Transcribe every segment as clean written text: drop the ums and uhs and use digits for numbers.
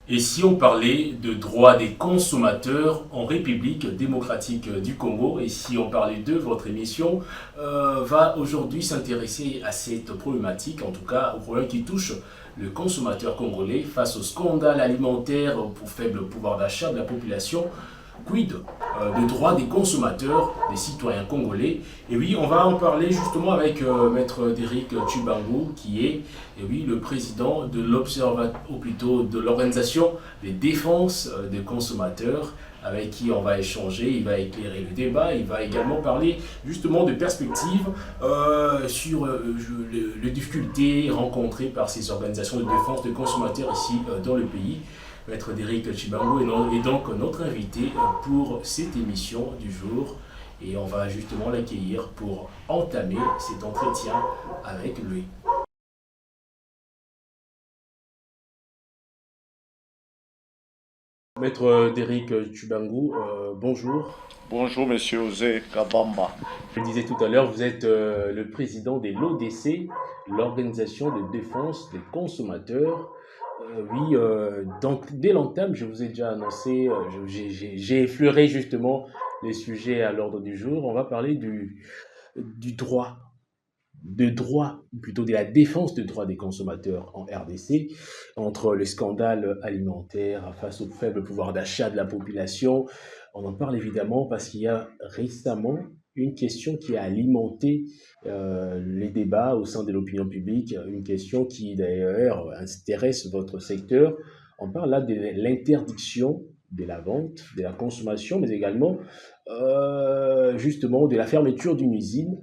Et si on parlait de droits des consommateurs en République démocratique du Congo, et si on parlait de votre émission, va aujourd'hui s'intéresser à cette problématique, en tout cas au problème qui touche le consommateur congolais face au scandale alimentaire pour faible pouvoir d'achat de la population. Quid des droits des consommateurs, des citoyens congolais? Et oui, on va en parler justement avec Maître Derrick Tshibangou, qui est oui, le président de l'Observatoire, ou plutôt de l'Organisation des défenses des consommateurs, avec qui on va échanger, il va éclairer le débat, il va également parler justement de perspectives sur les difficultés rencontrées par ces organisations de défense des consommateurs ici dans le pays. Maître Derrick Tshibangou est donc notre invité pour cette émission du jour et on va justement l'accueillir pour entamer cet entretien avec lui. Maître Derrick Tshibangou, bonjour. Bonjour, monsieur Osé Kabamba. Je le disais tout à l'heure, vous êtes le président de l'ODC, l'Organisation de défense des consommateurs. Oui, donc dès l'entame, je vous ai déjà annoncé, j'ai effleuré justement les sujets à l'ordre du jour. On va parler du droit, plutôt de la défense des droits des consommateurs en RDC, entre le scandale alimentaire face au faible pouvoir d'achat de la population. On en parle évidemment parce qu'il y a récemment une question qui a alimenté les débats au sein de l'opinion publique, une question qui d'ailleurs intéresse votre secteur. On parle là de l'interdiction de la vente, de la consommation, mais également justement de la fermeture d'une usine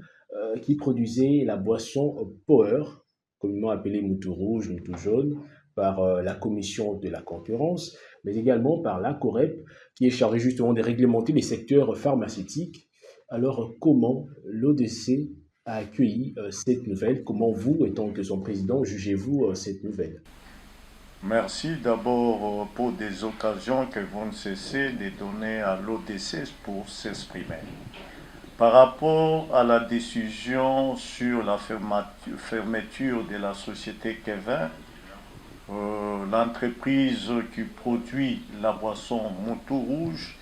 qui produisait la boisson Power, communément appelée Moutou Rouge, Moutou Jaune, par la Commission de la concurrence, mais également par la COREP, qui est chargée justement de réglementer les secteurs pharmaceutiques. Alors, comment l'ODC a accueilli cette nouvelle? Comment vous, étant que son président, jugez-vous cette nouvelle? Merci d'abord pour des occasions que vous ne cessez de donner à l'ODC pour s'exprimer. Par rapport à la décision sur la fermeture de la société Kevin, l'entreprise qui produit la boisson Moutou Rouge,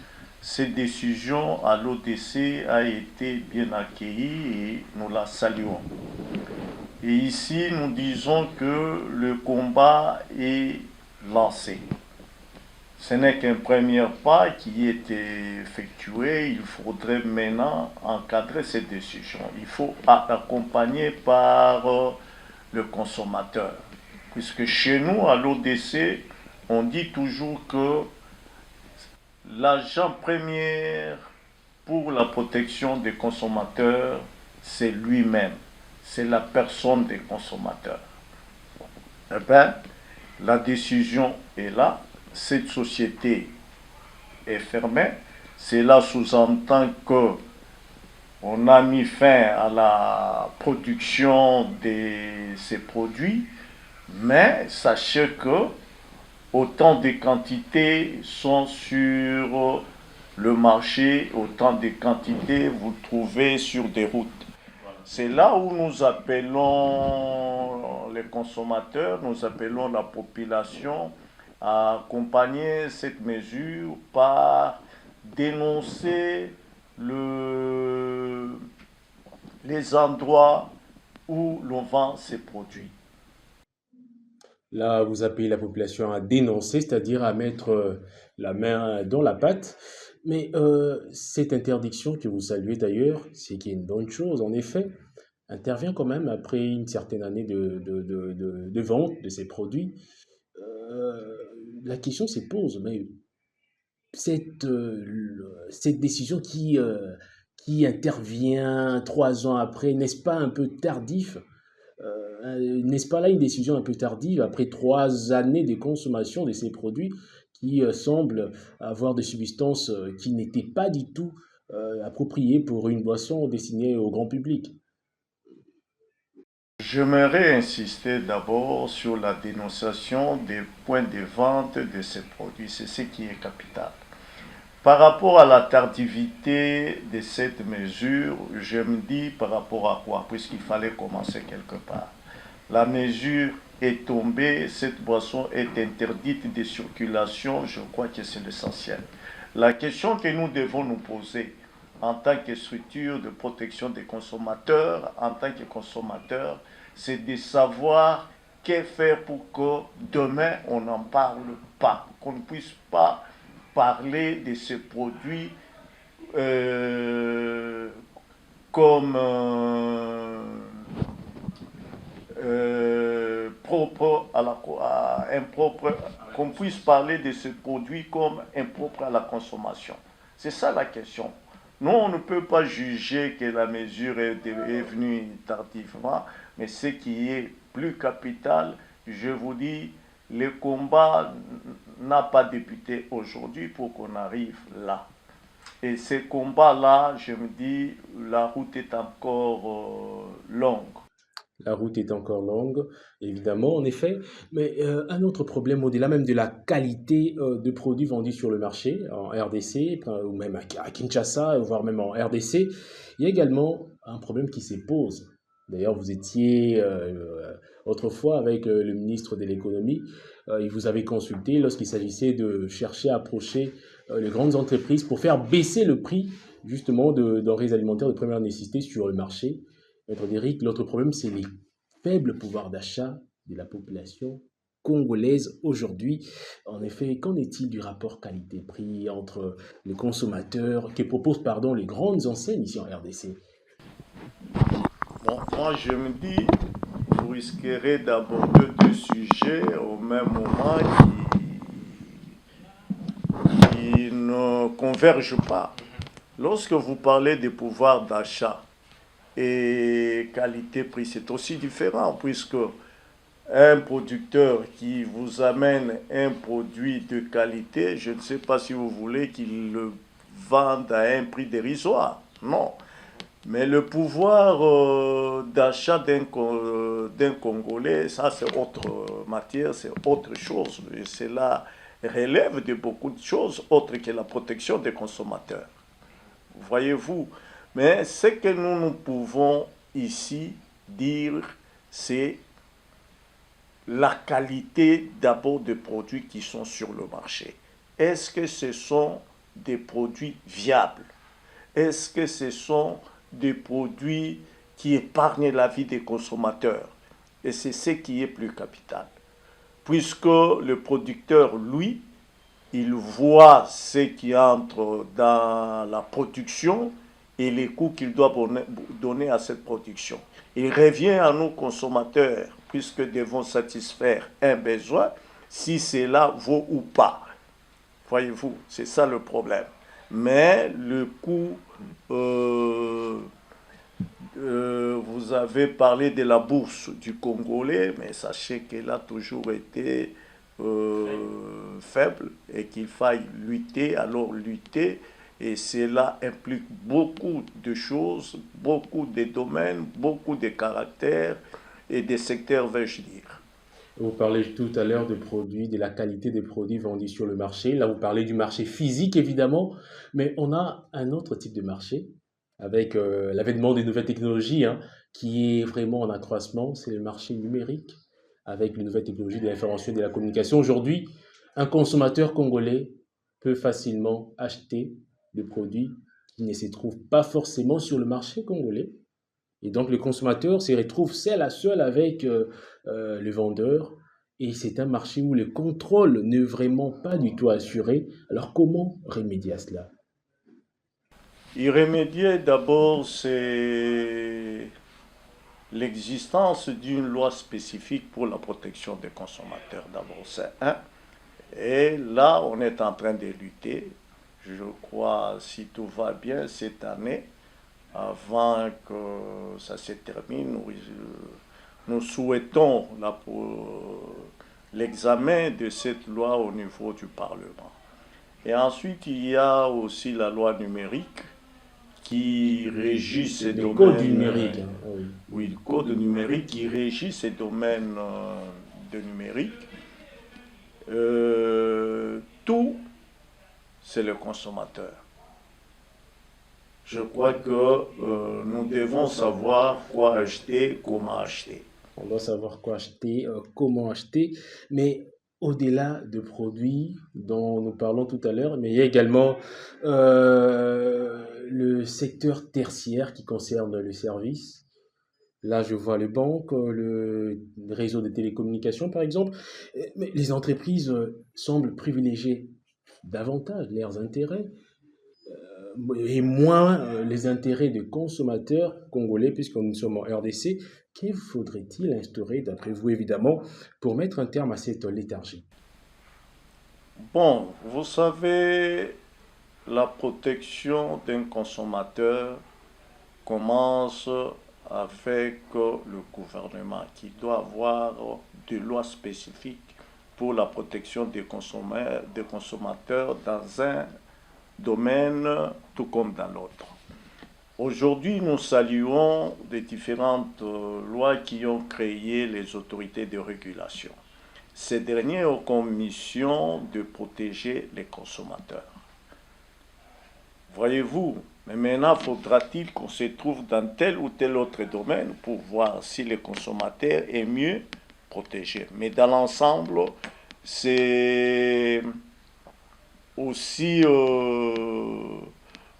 cette décision à l'ODC a été bien accueillie et nous la saluons. Et ici, nous disons que le combat est lancé. Ce n'est qu'un premier pas qui est effectué. Il faudrait maintenant encadrer cette décision. Il faut accompagner par le consommateur. Puisque chez nous, à l'ODC, on dit toujours que l'agent premier pour la protection des consommateurs, c'est lui-même. C'est la personne des consommateurs. Eh bien, la décision est là. Cette société est fermée. Cela sous-entend que on a mis fin à la production de ces produits, mais sachez que autant de quantités sont sur le marché, autant de quantités vous trouvez sur des routes. C'est là où nous appelons les consommateurs, nous appelons la population à accompagner cette mesure par dénoncer les endroits où l'on vend ces produits. Là, vous appelez la population à dénoncer, c'est-à-dire à mettre la main dans la pâte. Mais cette interdiction que vous saluez d'ailleurs, c'est qui est une bonne chose, en effet, intervient quand même après une certaine année de vente de ces produits. Euh, la question se pose, mais cette décision qui intervient 3 ans après, n'est-ce pas un peu tardif? N'est-ce pas là une décision un peu tardive après 3 années de consommation de ces produits qui semblent avoir des substances qui n'étaient pas du tout appropriées pour une boisson destinée au grand public? J'aimerais insister d'abord sur la dénonciation des points de vente de ces produits. C'est ce qui est capital. Par rapport à la tardivité de cette mesure, je me dis par rapport à quoi, puisqu'il fallait commencer quelque part. La mesure est tombée, cette boisson est interdite de circulation, je crois que c'est l'essentiel. La question que nous devons nous poser en tant que structure de protection des consommateurs, en tant que consommateurs, c'est de savoir que faire pour que demain on n'en parle pas, qu'on ne puisse pas parler de ces produits comme propre à impropre, qu'on puisse parler de ce produit comme impropre à la consommation. C'est ça la question. Nous, on ne peut pas juger que la mesure est venue tardivement, mais ce qui est plus capital, je vous dis, le combat n'a pas débuté aujourd'hui pour qu'on arrive là. Et ces combats-là, je me dis, la route est encore longue. La route est encore longue, évidemment, en effet. Mais un autre problème, au-delà même de la qualité de produits vendus sur le marché, en RDC, ou même à Kinshasa, voire même en RDC, il y a également un problème qui se pose. D'ailleurs, vous étiez autrefois avec le ministre de l'économie, il vous avait consulté lorsqu'il s'agissait de chercher à approcher les grandes entreprises pour faire baisser le prix justement de denrées alimentaires de première nécessité sur le marché. Maître Derrick, l'autre problème, c'est les faibles pouvoirs d'achat de la population congolaise aujourd'hui. En effet, qu'en est-il du rapport qualité-prix entre les consommateurs que proposent les grandes enseignes ici en RDC? Bon, moi, je me dis, vous risquerez d'aborder deux sujets au même moment qui ne convergent pas. Lorsque vous parlez des pouvoirs d'achat et qualité-prix, c'est aussi différent, puisque un producteur qui vous amène un produit de qualité, je ne sais pas si vous voulez qu'il le vende à un prix dérisoire. Non. Mais le pouvoir d'achat d'un Congolais, ça c'est autre matière, c'est autre chose. Et cela relève de beaucoup de choses autres que la protection des consommateurs. Voyez-vous? Mais ce que nous pouvons ici dire, c'est la qualité d'abord des produits qui sont sur le marché. Est-ce que ce sont des produits viables? Est-ce que ce sont des produits qui épargnent la vie des consommateurs? Et c'est ce qui est plus capital. Puisque le producteur, lui, il voit ce qui entre dans la production et les coûts qu'il doit donner à cette production. Il revient à nous consommateurs, puisque devons satisfaire un besoin, si cela vaut ou pas. Voyez-vous, c'est ça le problème. Mais le coût, vous avez parlé de la bourse du Congolais, mais sachez qu'elle a toujours été faible et qu'il faille lutter, alors lutter. Et cela implique beaucoup de choses, beaucoup de domaines, beaucoup de caractères et de secteurs, vais-je dire. Vous parlez tout à l'heure de produits, de la qualité des produits vendus sur le marché. Là, vous parlez du marché physique, évidemment, mais on a un autre type de marché avec l'avènement des nouvelles technologies qui est vraiment en accroissement. C'est le marché numérique avec les nouvelles technologies de l'information et de la communication. Aujourd'hui, un consommateur congolais peut facilement acheter des produits qui ne se trouvent pas forcément sur le marché congolais. Et donc, le consommateur se retrouve seul à seul avec le vendeur. Et c'est un marché où le contrôle n'est vraiment pas du tout assuré. Alors, comment remédier à cela? Y remédier, d'abord, c'est l'existence d'une loi spécifique pour la protection des consommateurs. D'abord, c'est un. Et là, on est en train de lutter. Je crois, si tout va bien, cette année, avant que ça se termine, nous souhaitons l'examen de cette loi au niveau du Parlement. Et ensuite, il y a aussi la loi numérique qui régit ces domaines. Le code du numérique. Oui. Oui, le code numérique qui régit ces domaines de numérique. Tout, c'est le consommateur. Je crois que nous devons savoir quoi acheter, comment acheter. On doit savoir quoi acheter, comment acheter, mais au-delà de produits dont nous parlons tout à l'heure, mais il y a également le secteur tertiaire qui concerne le service. Là, je vois les banques, le réseau de télécommunications, par exemple. Mais les entreprises semblent privilégier davantage leurs intérêts et moins les intérêts des consommateurs congolais, puisque nous sommes en RDC. Qu'il faudrait-il instaurer, d'après vous, évidemment, pour mettre un terme à cette léthargie? Bon, vous savez, la protection d'un consommateur commence avec le gouvernement qui doit avoir des lois spécifiques pour la protection des consommateurs dans un domaine tout comme dans l'autre. Aujourd'hui, nous saluons les différentes lois qui ont créé les autorités de régulation. Ces derniers ont comme mission de protéger les consommateurs. Voyez-vous, mais maintenant, faudra-t-il qu'on se trouve dans tel ou tel autre domaine pour voir si le consommateur est mieux protégé. Mais dans l'ensemble, c'est aussi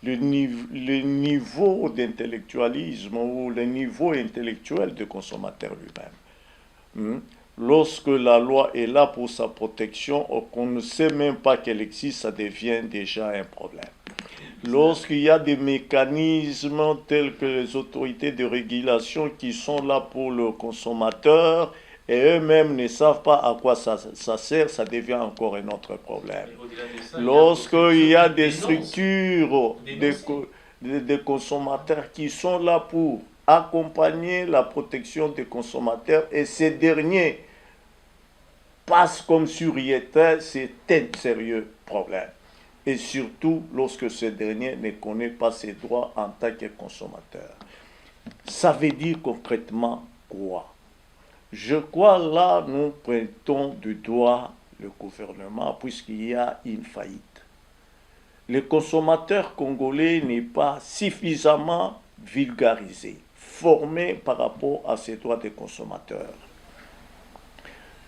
le niveau d'intellectualisme ou le niveau intellectuel du consommateur lui-même. Lorsque la loi est là pour sa protection, qu'on ne sait même pas qu'elle existe, ça devient déjà un problème. Lorsqu'il y a des mécanismes tels que les autorités de régulation qui sont là pour le consommateur et eux-mêmes ne savent pas à quoi ça sert, ça devient encore un autre problème. Lorsqu'il y a des structures des consommateurs qui sont là pour accompagner la protection des consommateurs et ces derniers passent comme sur était, c'est un sérieux problème. Et surtout lorsque ce dernier ne connaît pas ses droits en tant que consommateur. Ça veut dire concrètement quoi? Je crois là, nous pointons du doigt le gouvernement puisqu'il y a une faillite. Le consommateur congolais n'est pas suffisamment vulgarisé, formé par rapport à ses droits de consommateur.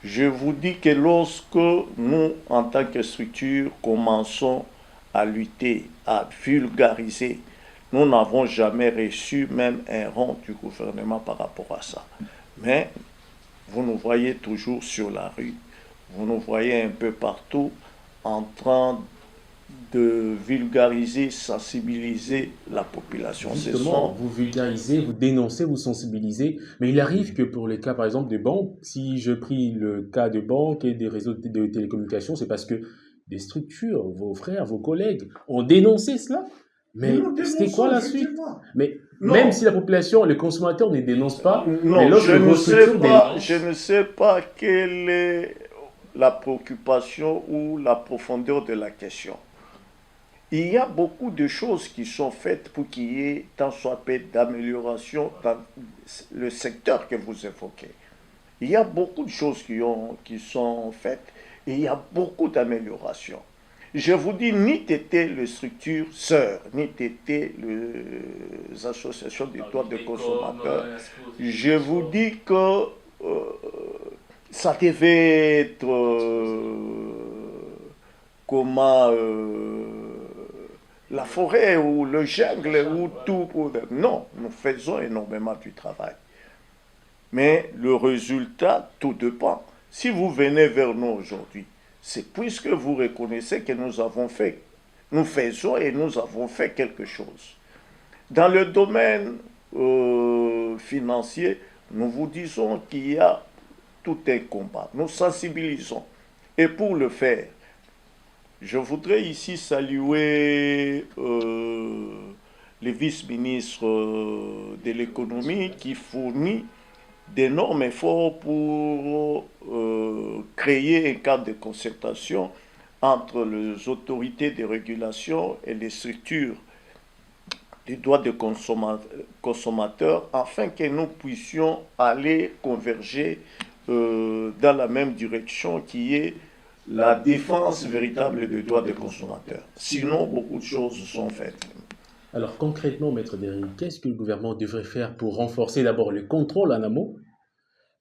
Je vous dis que lorsque nous, en tant que structure, commençons à lutter, à vulgariser, nous n'avons jamais reçu même un rond du gouvernement par rapport à ça. Mais vous nous voyez toujours sur la rue, vous nous voyez un peu partout en train de vulgariser, sensibiliser la population. Justement, vous vulgarisez, vous dénoncez, vous sensibilisez, mais il arrive que pour les cas, par exemple, des banques, si je pris le cas de banques et des réseaux de télécommunications, c'est parce que des structures, vos frères, vos collègues, ont dénoncé cela. Mais c'était quoi la suite? Mais non. Même si la population, les consommateurs ne dénoncent pas, non, mais je ne sais pas quelle est la préoccupation ou la profondeur de la question. Il y a beaucoup de choses qui sont faites pour qu'il y ait tant soit peu d'amélioration dans le secteur que vous évoquez. Il y a beaucoup de choses qui sont faites et il y a beaucoup d'améliorations. Je vous dis, ni t'étais les structures sœurs, ni t'étais les associations des droits de consommateurs. Je vous dis que ça devait être comment la forêt ou le jungle ou tout. Non, nous faisons énormément du travail. Mais le résultat, tout dépend. Si vous venez vers nous aujourd'hui, c'est puisque vous reconnaissez que nous avons fait, nous faisons et nous avons fait quelque chose. Dans le domaine financier, nous vous disons qu'il y a tout un combat. Nous sensibilisons. Et pour le faire, je voudrais ici saluer le vice-ministre de l'économie qui fournit d'énormes efforts pour créer un cadre de concertation entre les autorités de régulation et les structures des droits de consommateurs afin que nous puissions aller converger dans la même direction qui est la défense véritable des droits des consommateurs. Sinon, beaucoup de choses sont faites. Alors concrètement, Maître Derry, qu'est-ce que le gouvernement devrait faire pour renforcer d'abord le contrôle en amont,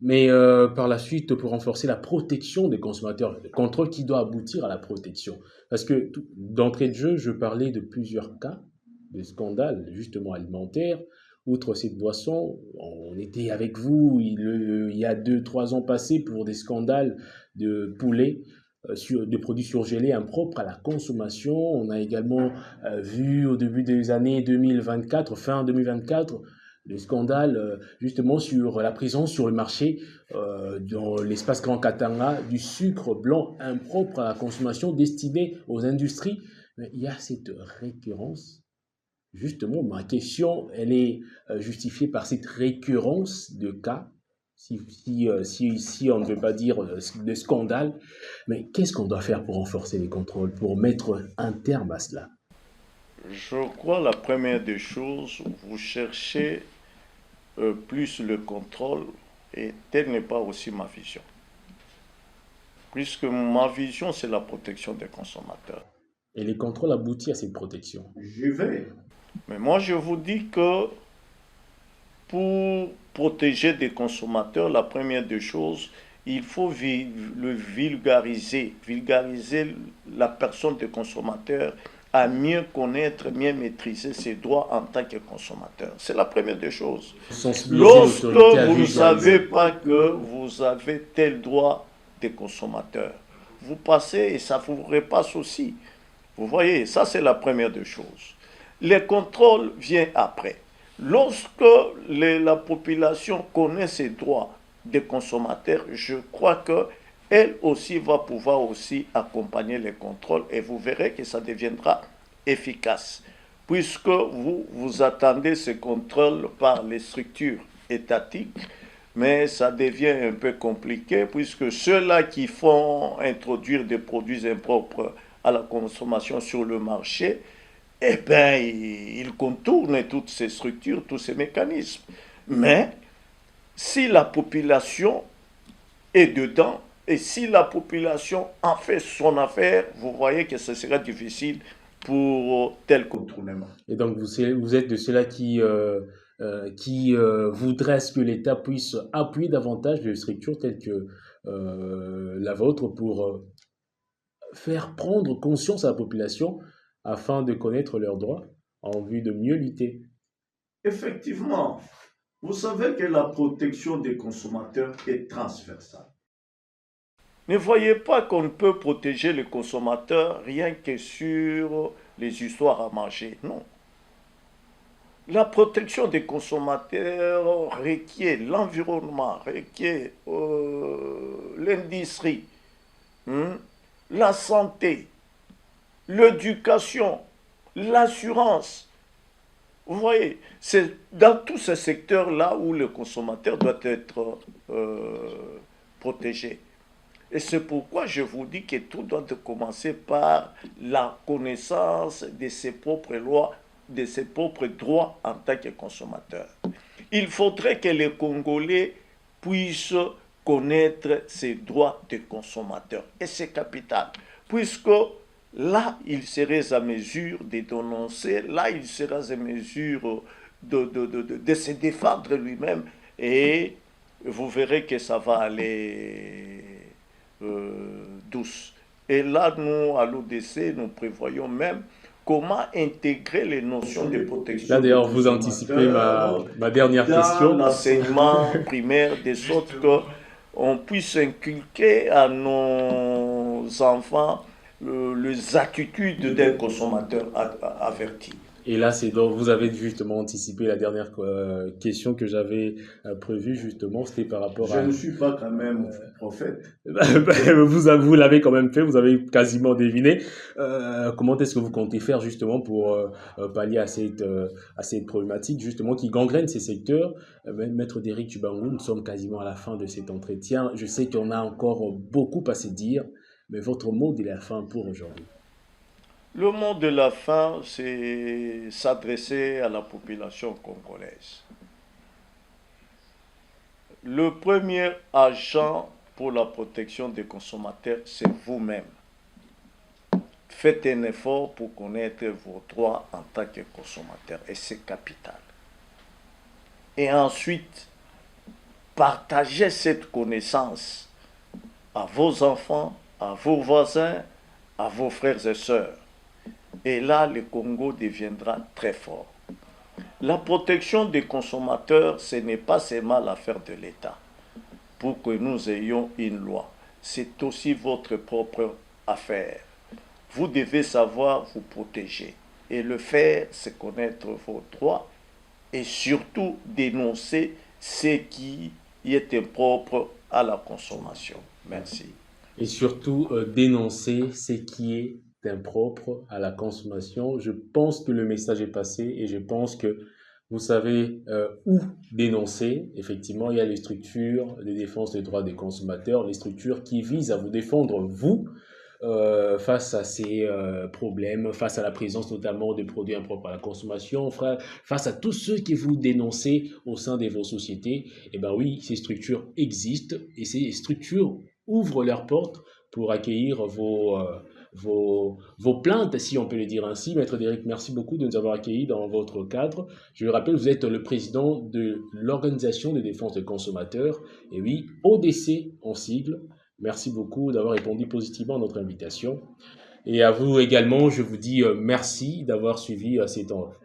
Mais par la suite, pour renforcer la protection des consommateurs, le contrôle qui doit aboutir à la protection. Parce que d'entrée de jeu, je parlais de plusieurs cas de scandales justement alimentaires. Outre cette boisson, on était avec vous il y a 2, 3 ans passés pour des scandales de poulet, de produits surgelés impropres à la consommation. On a également vu au début des années 2024, fin 2024, le scandale justement sur la présence sur le marché dans l'espace Grand Katanga du sucre blanc impropre à la consommation destiné aux industries. Mais il y a cette récurrence. Justement, ma question, elle est justifiée par cette récurrence de cas. Si on ne veut pas dire de scandale, mais qu'est-ce qu'on doit faire pour renforcer les contrôles, pour mettre un terme à cela? Je crois la première des choses, vous cherchez plus le contrôle et telle n'est pas aussi ma vision. Puisque ma vision, c'est la protection des consommateurs. Et les contrôles aboutissent à cette protection. Je vais. Mais moi, je vous dis que pour protéger des consommateurs, la première des choses, il faut le vulgariser la personne des consommateurs à mieux connaître, mieux maîtriser ses droits en tant que consommateur. C'est la première des choses. Lorsque vous ne savez pas que vous avez tel droit des consommateurs, vous passez et ça vous repasse aussi. Vous voyez, ça c'est la première des choses. Les contrôles viennent après. Lorsque la population connaît ses droits des consommateurs, je crois qu'elle aussi va pouvoir aussi accompagner les contrôles et vous verrez que ça deviendra efficace. Puisque vous attendez ce contrôle par les structures étatiques, mais ça devient un peu compliqué puisque ceux-là qui font introduire des produits impropres à la consommation sur le marché, eh bien, ils contournent toutes ces structures, tous ces mécanismes. Mais si la population est dedans et si la population en fait son affaire, vous voyez que ce sera difficile pour tel contournement. Et donc, vous êtes de ceux-là qui voudraient que l'État puisse appuyer davantage les structures telles que la vôtre pour faire prendre conscience à la population afin de connaître leurs droits en vue de mieux lutter. Effectivement, vous savez que la protection des consommateurs est transversale. Ne voyez pas qu'on peut protéger les consommateurs rien que sur les histoires à manger. Non. La protection des consommateurs requiert l'environnement, requiert l'industrie, la santé, l'éducation, l'assurance. Vous voyez, c'est dans tous ces secteurs-là où le consommateur doit être protégé. Et c'est pourquoi je vous dis que tout doit commencer par la connaissance de ses propres lois, de ses propres droits en tant que consommateur. Il faudrait que les Congolais puissent connaître ses droits de consommateur. Et c'est capital, puisque là, il serait à mesure de dénoncer, là, il serait à mesure de se défendre lui-même. Et vous verrez que ça va aller douce. Et là, nous, à l'ODC, nous prévoyons même comment intégrer les notions de protection. Là, d'ailleurs, vous anticipez ma dernière question. Dans l'enseignement primaire, de sorte qu'on puisse inculquer à nos enfants les attitudes d'un consommateur averti. Et là, c'est donc, vous avez justement anticipé la dernière question que j'avais prévue, justement, c'était par rapport à... Je ne suis pas quand même prophète. Vous l'avez quand même fait, vous avez quasiment deviné. Comment est-ce que vous comptez faire, justement, pour pallier à cette problématique, justement, qui gangrène ces secteurs? Maître Derrick Tshibangou, nous sommes quasiment à la fin de cet entretien. Je sais qu'on a encore beaucoup à se dire, mais votre mot de la fin pour aujourd'hui. Le mot de la fin, c'est s'adresser à la population congolaise. Le premier agent pour la protection des consommateurs, c'est vous-même. Faites un effort pour connaître vos droits en tant que consommateur, et c'est capital. Et ensuite, Partagez cette connaissance à vos enfants, à vos voisins, à vos frères et sœurs. Et là, le Congo deviendra très fort. La protection des consommateurs, ce n'est pas seulement l'affaire de l'État. Pour que nous ayons une loi, c'est aussi votre propre affaire. Vous devez savoir vous protéger. Et le faire, c'est connaître vos droits et surtout dénoncer ce qui est impropre à la consommation. Merci. Et surtout dénoncer ce qui est impropre à la consommation. Je pense que le message est passé et je pense que vous savez où dénoncer. Effectivement, il y a les structures de défense des droits des consommateurs, les structures qui visent à vous défendre, vous, face à ces problèmes, face à la présence notamment de produits impropres à la consommation, face à tous ceux qui vous dénoncez au sein de vos sociétés. Eh bien oui, ces structures existent et ces structures ouvrent leurs portes pour accueillir vos plaintes, si on peut le dire ainsi. Maître Derrick, merci beaucoup de nous avoir accueillis dans votre cadre. Je le rappelle, vous êtes le président de l'Organisation de défense des consommateurs, et oui, ODC en sigle. Merci beaucoup d'avoir répondu positivement à notre invitation. Et à vous également, je vous dis merci d'avoir suivi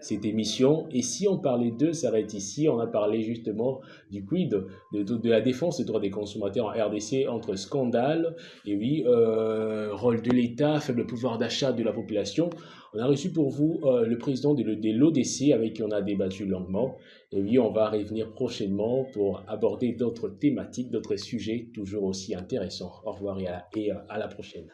cette émission. Et si on parlait d'eux, ça s'arrête ici. On a parlé justement du quid de la défense des droits des consommateurs en RDC entre scandale et oui, rôle de l'État, faible pouvoir d'achat de la population. On a reçu pour vous le président de l'ODC avec qui on a débattu longuement. Et oui, on va revenir prochainement pour aborder d'autres thématiques, d'autres sujets toujours aussi intéressants. Au revoir et à la prochaine.